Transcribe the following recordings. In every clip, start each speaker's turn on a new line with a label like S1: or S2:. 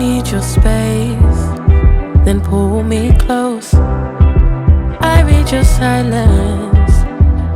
S1: need your space, then pull me close. I read your silence,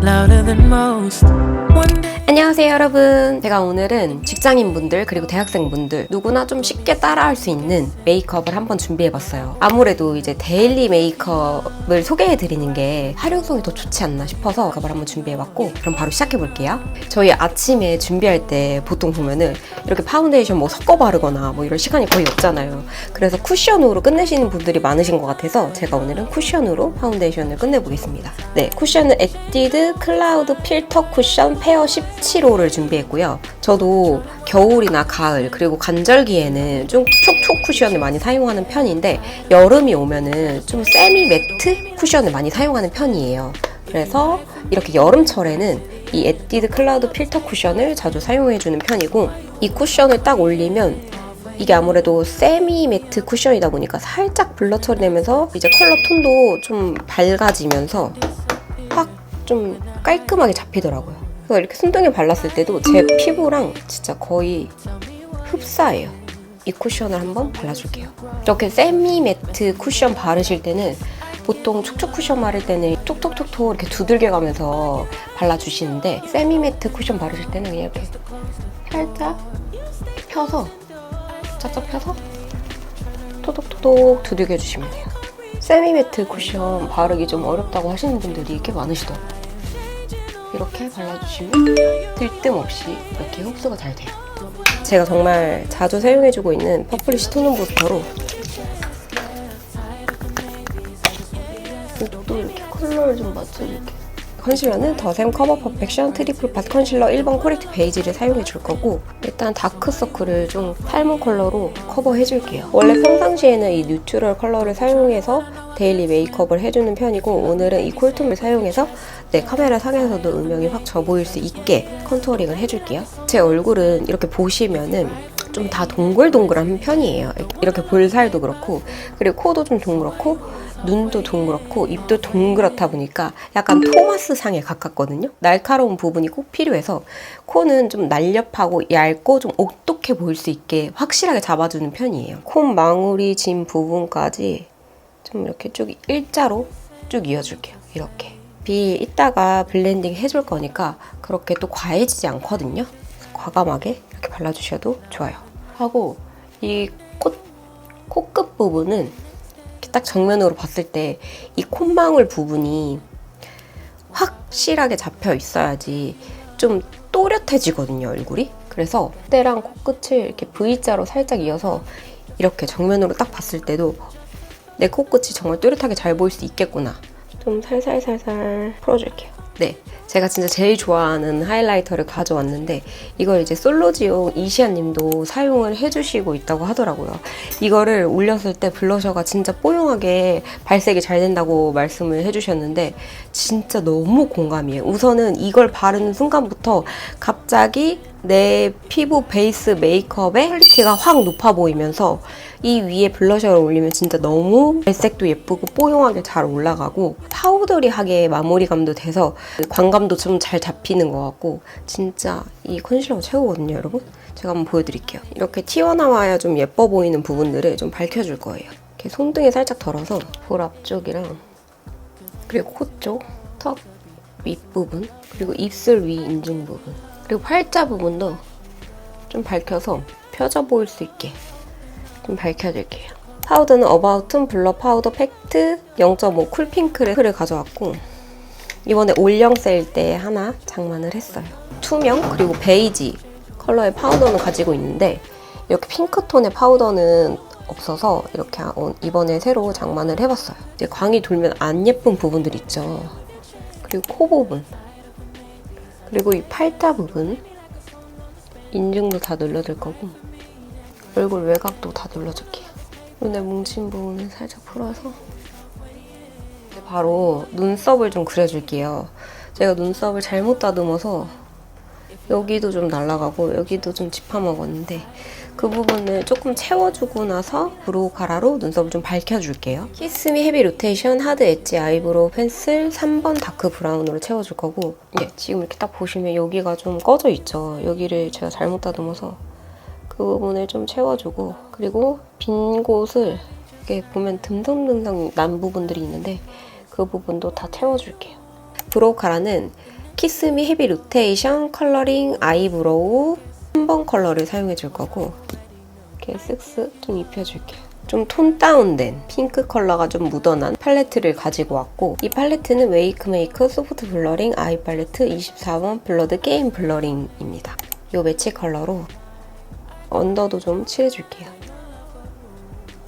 S1: louder than most. One day
S2: 안녕하세요 여러분. 제가 오늘은 직장인분들 그리고 대학생분들 누구나 좀 쉽게 따라할 수 있는 메이크업을 한번 준비해봤어요. 아무래도 이제 데일리 메이크업을 소개해드리는 게 활용성이 더 좋지 않나 싶어서 메이크업을 한번 준비해봤고, 그럼 바로 시작해볼게요. 저희 아침에 준비할 때 보통 보면은 이렇게 파운데이션 뭐 섞어 바르거나 뭐 이런 시간이 거의 없잖아요. 그래서 쿠션으로 끝내시는 분들이 많으신 것 같아서 제가 오늘은 쿠션으로 파운데이션을 끝내보겠습니다. 네, 쿠션은 에뛰드 클라우드 필터 쿠션 페어 17호를 준비했고요. 저도 겨울이나 가을 그리고 간절기에는 좀 촉촉 쿠션을 많이 사용하는 편인데, 여름이 오면은 좀 세미 매트 쿠션을 많이 사용하는 편이에요. 그래서 이렇게 여름철에는 이 에뛰드 클라우드 필터 쿠션을 자주 사용해주는 편이고, 이 쿠션을 딱 올리면 이게 아무래도 세미 매트 쿠션이다 보니까 살짝 블러 처리되면서 이제 컬러 톤도 좀 밝아지면서 확 좀 깔끔하게 잡히더라고요. 그래서 이렇게 손등에 발랐을 때도 제 피부랑 진짜 거의 흡사해요. 이 쿠션을 한번 발라줄게요. 이렇게 세미 매트 쿠션 바르실 때는 보통 촉촉 쿠션 바를 때는 톡톡톡톡 이렇게 두들겨 가면서 발라주시는데, 세미 매트 쿠션 바르실 때는 그냥 이렇게 살짝 펴서 쫙쫙 펴서 토독토독 두들겨 주시면 돼요. 세미 매트 쿠션 바르기 좀 어렵다고 하시는 분들이 꽤 많으시더라고요. 이렇게 발라주시면 들뜸 없이 이렇게 흡수가 잘 돼요. 제가 정말 자주 사용해주고 있는 퍼플리쉬 톤온 부스터로 또 이렇게 컬러를 좀 맞춰줄게요. 컨실러는 더샘 커버 퍼펙션 트리플 팟 컨실러 1번 코렉트 베이지를 사용해줄 거고, 일단 다크서클을 좀 탈모 컬러로 커버해줄게요. 원래 평상시에는 이 뉴트럴 컬러를 사용해서 데일리 메이크업을 해주는 편이고, 오늘은 이 쿨톤을 사용해서 카메라 상에서도 음영이 확 져 보일 수 있게 컨투어링을 해줄게요. 제 얼굴은 이렇게 보시면은 좀 다 동글동글한 편이에요. 이렇게 볼살도 그렇고, 그리고 코도 좀 동그랗고, 눈도 동그랗고, 입도 동그랗다 보니까 약간 토마스 상에 가깝거든요. 날카로운 부분이 꼭 필요해서 코는 좀 날렵하고 얇고 좀 오똑해 보일 수 있게 확실하게 잡아주는 편이에요. 콧망울이 진 부분까지 좀 이렇게 쭉 일자로 쭉 이어줄게요. 이렇게. 이따가 블렌딩 해줄 거니까 그렇게 또 과해지지 않거든요. 과감하게 이렇게 발라주셔도 좋아요. 하고 이 코끝 부분은 이렇게 딱 정면으로 봤을 때 이 콧망울 부분이 확실하게 잡혀 있어야지 좀 또렷해지거든요, 얼굴이. 그래서 콧대랑 코끝을 이렇게 V자로 살짝 이어서 이렇게 정면으로 딱 봤을 때도 내 코끝이 정말 또렷하게 잘 보일 수 있겠구나. 좀 살살살살 풀어줄게요. 네, 제가 진짜 제일 좋아하는 하이라이터를 가져왔는데, 이걸 이제 솔로지용 이시안님도 사용을 해주시고 있다고 하더라고요. 이거를 올렸을 때 블러셔가 진짜 뽀용하게 발색이 잘 된다고 말씀을 해주셨는데 진짜 너무 공감이에요. 우선은 이걸 바르는 순간부터 갑자기 내 피부 베이스 메이크업의 퀄리티가 확 높아 보이면서 이 위에 블러셔를 올리면 진짜 너무 발색도 예쁘고 뽀용하게 잘 올라가고 파우더리하게 마무리감도 돼서 광감도 좀 잘 잡히는 것 같고, 진짜 이 컨실러가 최고거든요, 여러분. 제가 한번 보여드릴게요. 이렇게 튀어나와야 좀 예뻐 보이는 부분들을 좀 밝혀줄 거예요. 이렇게 손등에 살짝 덜어서 볼 앞쪽이랑 그리고 코 쪽, 턱 윗부분, 그리고 입술 위 인중 부분, 그리고 팔자 부분도 좀 밝혀서 펴져 보일 수 있게 좀 밝혀줄게요. 파우더는 어바웃 블러 파우더 팩트 0.5 쿨핑크를 가져왔고, 이번에 올영 세일 때 하나 장만을 했어요. 투명 그리고 베이지 컬러의 파우더는 가지고 있는데 이렇게 핑크톤의 파우더는 없어서 이렇게 이번에 새로 장만을 해봤어요. 이제 광이 돌면 안 예쁜 부분들 있죠. 그리고 코 부분, 그리고 이 팔자 부분, 인중도 다 눌러줄 거고, 얼굴 외곽도 다 눌러줄게요. 눈에 뭉친 부분은 살짝 풀어서 바로 눈썹을 좀 그려줄게요. 제가 눈썹을 잘못 다듬어서 여기도 좀 날아가고 여기도 좀 짚어먹었는데 그 부분을 조금 채워주고 나서 브로우 카라로 눈썹을 좀 밝혀줄게요. 키스미 헤비 로테이션 하드 엣지 아이브로우 펜슬 3번 다크 브라운으로 채워줄 거고, 지금 이렇게 딱 보시면 여기가 좀 꺼져 있죠. 여기를 제가 잘못 다듬어서 그 부분을 좀 채워주고, 그리고 빈 곳을 이렇게 보면 듬성듬성 난 부분들이 있는데 그 부분도 다 채워줄게요. 브로우 카라는 키스미 헤비 로테이션 컬러링 아이브로우 3번 컬러를 사용해줄 거고, 이렇게 쓱쓱 좀 입혀줄게요. 좀 톤 다운된 핑크 컬러가 좀 묻어난 팔레트를 가지고 왔고, 이 팔레트는 웨이크메이크 소프트 블러링 아이 팔레트 24번 블러드 게임 블러링입니다. 이 매치 컬러로 언더도 좀 칠해줄게요.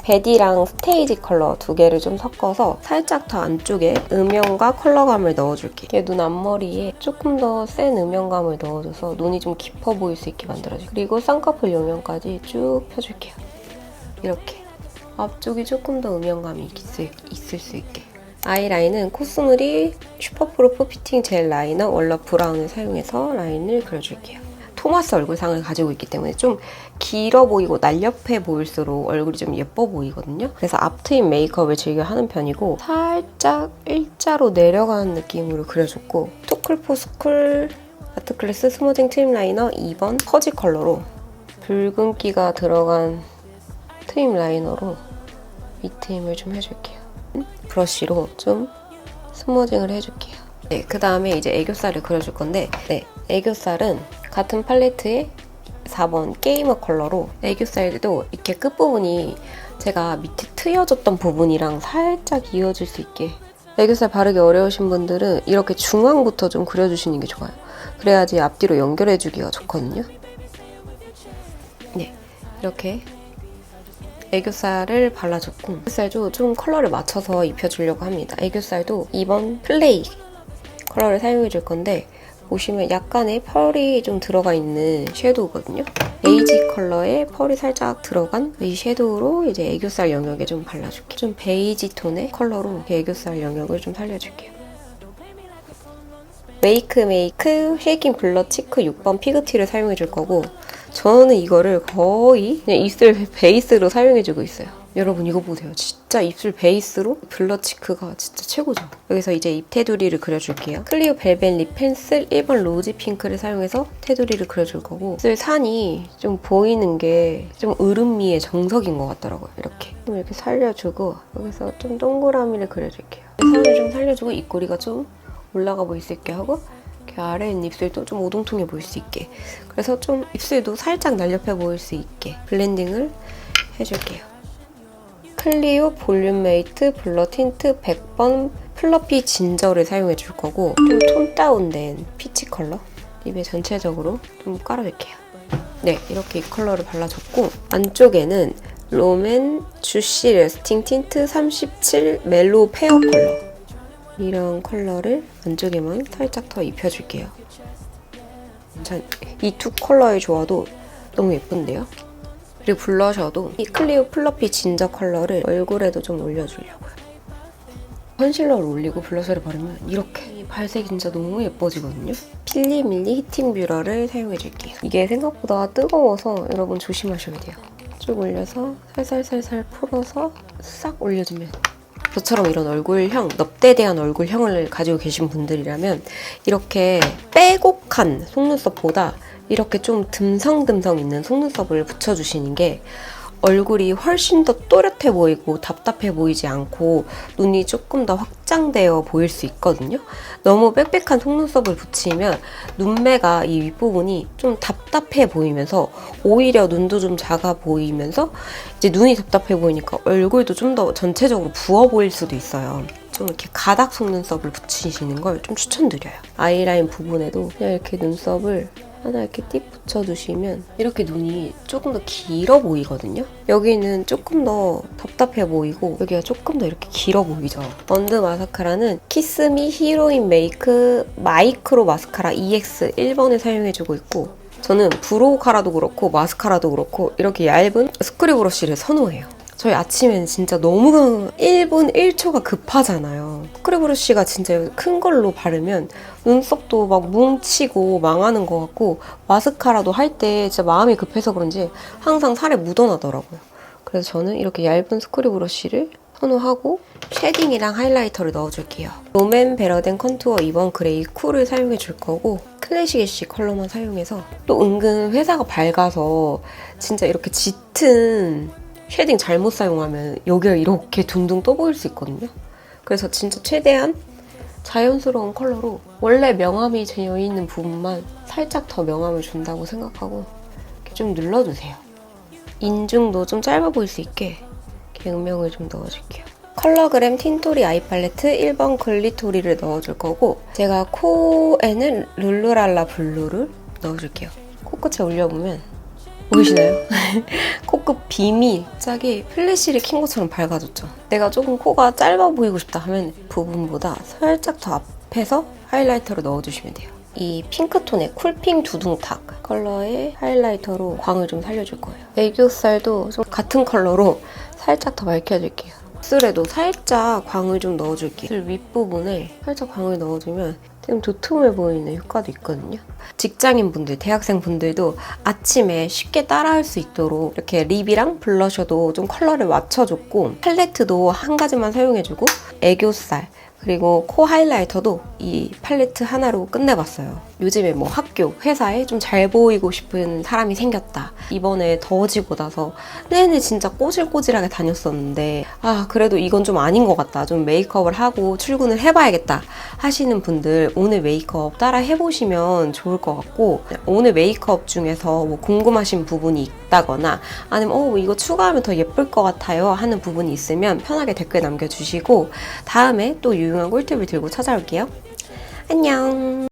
S2: 베디랑 스테이지 컬러 두 개를 좀 섞어서 살짝 더 안쪽에 음영과 컬러감을 넣어줄게요. 눈 앞머리에 조금 더 센 음영감을 넣어줘서 눈이 좀 깊어 보일 수 있게 만들어줄게요. 그리고 쌍꺼풀 요명까지 쭉 펴줄게요. 이렇게 앞쪽이 조금 더 음영감이 있을 수 있게. 아이라인은 코스모리 슈퍼프루프 피팅 젤 라이너 월러 브라운을 사용해서 라인을 그려줄게요. 토마스 얼굴상을 가지고 있기 때문에 좀 길어 보이고 날렵해 보일수록 얼굴이 좀 예뻐 보이거든요. 그래서 앞트임 메이크업을 즐겨 하는 편이고, 살짝 일자로 내려가는 느낌으로 그려줬고, 토클포스쿨 아트클래스 스모징 트임 라이너 2번 퍼지 컬러로 붉은기가 들어간 트임 라이너로 밑트임을 좀 해줄게요. 브러쉬로 좀 스모징을 해줄게요. 네, 그 다음에 이제 애교살을 그려줄 건데, 네, 애교살은 같은 팔레트에 4번 게이머 컬러로, 애교살도 이렇게 끝부분이 제가 밑에 트여졌던 부분이랑 살짝 이어질 수 있게, 애교살 바르기 어려우신 분들은 이렇게 중앙부터 좀 그려주시는 게 좋아요. 그래야지 앞뒤로 연결해주기가 좋거든요. 네, 이렇게 애교살을 발라줬고, 애교살도 좀 컬러를 맞춰서 입혀주려고 합니다. 애교살도 2번 플레이 컬러를 사용해줄 건데, 보시면 약간의 펄이 좀 들어가 있는 섀도우거든요. 베이지 컬러에 펄이 살짝 들어간 이 섀도우로 이제 애교살 영역에 좀 발라줄게요. 좀 베이지 톤의 컬러로 애교살 영역을 좀 살려줄게요. 웨이크메이크 쉐이킹 블러 치크 6번 피그티를 사용해줄 거고, 저는 이거를 거의 그냥 입술 베이스로 사용해주고 있어요. 여러분 이거 보세요. 진짜 입술 베이스로 블러 치크가 진짜 최고죠. 여기서 이제 입 테두리를 그려줄게요. 클리오 벨벳 립 펜슬 1번 로지 핑크를 사용해서 테두리를 그려줄 거고, 입술 산이 좀 보이는 게 좀 으름미의 정석인 것 같더라고요. 이렇게 살려주고, 여기서 좀 동그라미를 그려줄게요. 산을 좀 살려주고, 입꼬리가 좀 올라가 보일 수 있게 하고, 이렇게 아래 있는 입술도 좀 오동통해 보일 수 있게, 그래서 좀 입술도 살짝 날렵해 보일 수 있게 블렌딩을 해줄게요. 클리오 볼륨 메이트 블러 틴트 100번 플러피 진저를 사용해 줄 거고, 좀 톤 다운된 피치 컬러 입에 전체적으로 좀 깔아줄게요. 네, 이렇게 이 컬러를 발라줬고, 안쪽에는 롬앤 주시 레스팅 틴트 37 멜로우 페어 컬러, 이런 컬러를 안쪽에만 살짝 더 입혀줄게요. 이 두 컬러의 조화도 너무 예쁜데요? 그리고 블러셔도 이 클리오 플러피 진저 컬러를 얼굴에도 좀 올려주려고요. 컨실러를 올리고 블러셔를 바르면 이렇게 발색이 진짜 너무 예뻐지거든요. 필리밀리 히팅 뷰러를 사용해줄게요. 이게 생각보다 뜨거워서 여러분 조심하셔야 돼요. 쭉 올려서 살살살살 풀어서 싹 올려주면, 저처럼 이런 얼굴형, 넙대대한 얼굴형을 가지고 계신 분들이라면 이렇게 빼곡한 속눈썹보다 이렇게 좀 듬성듬성 있는 속눈썹을 붙여주시는 게 얼굴이 훨씬 더 또렷해 보이고 답답해 보이지 않고 눈이 조금 더 확장되어 보일 수 있거든요. 너무 빽빽한 속눈썹을 붙이면 눈매가 이 윗부분이 좀 답답해 보이면서 오히려 눈도 좀 작아 보이면서 이제 눈이 답답해 보이니까 얼굴도 좀 더 전체적으로 부어 보일 수도 있어요. 좀 이렇게 가닥 속눈썹을 붙이시는 걸 좀 추천드려요. 아이라인 부분에도 그냥 이렇게 눈썹을 하나 이렇게 띡 붙여주시면 이렇게 눈이 조금 더 길어 보이거든요. 여기는 조금 더 답답해 보이고 여기가 조금 더 이렇게 길어 보이죠. 언드 마스카라는 키스미 히로인 메이크 마이크로 마스카라 EX 1번을 사용해주고 있고, 저는 브로우 카라도 그렇고 마스카라도 그렇고 이렇게 얇은 스크류 브러쉬를 선호해요. 저희 아침엔 진짜 너무 1분 1초가 급하잖아요. 스크류 브러쉬가 진짜 큰 걸로 바르면 눈썹도 막 뭉치고 망하는 것 같고, 마스카라도 할 때 진짜 마음이 급해서 그런지 항상 살에 묻어나더라고요. 그래서 저는 이렇게 얇은 스크류 브러쉬를 선호하고 쉐딩이랑 하이라이터를 넣어줄게요. 롬앤 베러덴 컨투어 2번 그레이 쿨을 사용해줄 거고 클래식 애쉬 컬러만 사용해서 또 은근 회사가 밝아서 진짜 이렇게 짙은 쉐딩 잘못 사용하면 여기가 이렇게 둥둥 떠 보일 수 있거든요. 그래서 진짜 최대한 자연스러운 컬러로 원래 명암이 되어 있는 부분만 살짝 더 명암을 준다고 생각하고 이렇게 좀 눌러주세요. 인중도 좀 짧아 보일 수 있게 이렇게 음영을 좀 넣어줄게요. 컬러그램 틴토리 아이 팔레트 1번 글리토리를 넣어줄 거고 제가 코에는 룰루랄라 블루를 넣어줄게요. 코끝에 올려보면 보이시나요? 코끝 빔이 갑자기 플래시를 킨 것처럼 밝아졌죠. 내가 조금 코가 짧아 보이고 싶다 하면 부분보다 살짝 더 앞에서 하이라이터를 넣어주시면 돼요. 이 핑크톤의 쿨핑 두둥탁 컬러의 하이라이터로 광을 좀 살려줄 거예요. 애교살도 좀 같은 컬러로 살짝 더 밝혀줄게요. 입술에도 살짝 광을 좀 넣어줄게요. 입술 윗부분에 살짝 광을 넣어주면 좀 도톰해 보이는 효과도 있거든요. 직장인분들, 대학생분들도 아침에 쉽게 따라할 수 있도록 이렇게 립이랑 블러셔도 좀 컬러를 맞춰줬고 팔레트도 한 가지만 사용해주고 애교살 그리고 코 하이라이터도 이 팔레트 하나로 끝내봤어요. 요즘에 뭐 학교, 회사에 좀 잘 보이고 싶은 사람이 생겼다. 이번에 더워지고 나서 내내 진짜 꼬질꼬질하게 다녔었는데 그래도 이건 좀 아닌 것 같다. 좀 메이크업을 하고 출근을 해봐야겠다 하시는 분들 오늘 메이크업 따라 해보시면 좋을 것 같고 오늘 메이크업 중에서 뭐 궁금하신 부분이 있다거나 아니면 이거 추가하면 더 예쁠 것 같아요 하는 부분이 있으면 편하게 댓글 남겨주시고 다음에 또 유용한 꿀팁을 들고 찾아올게요. 안녕.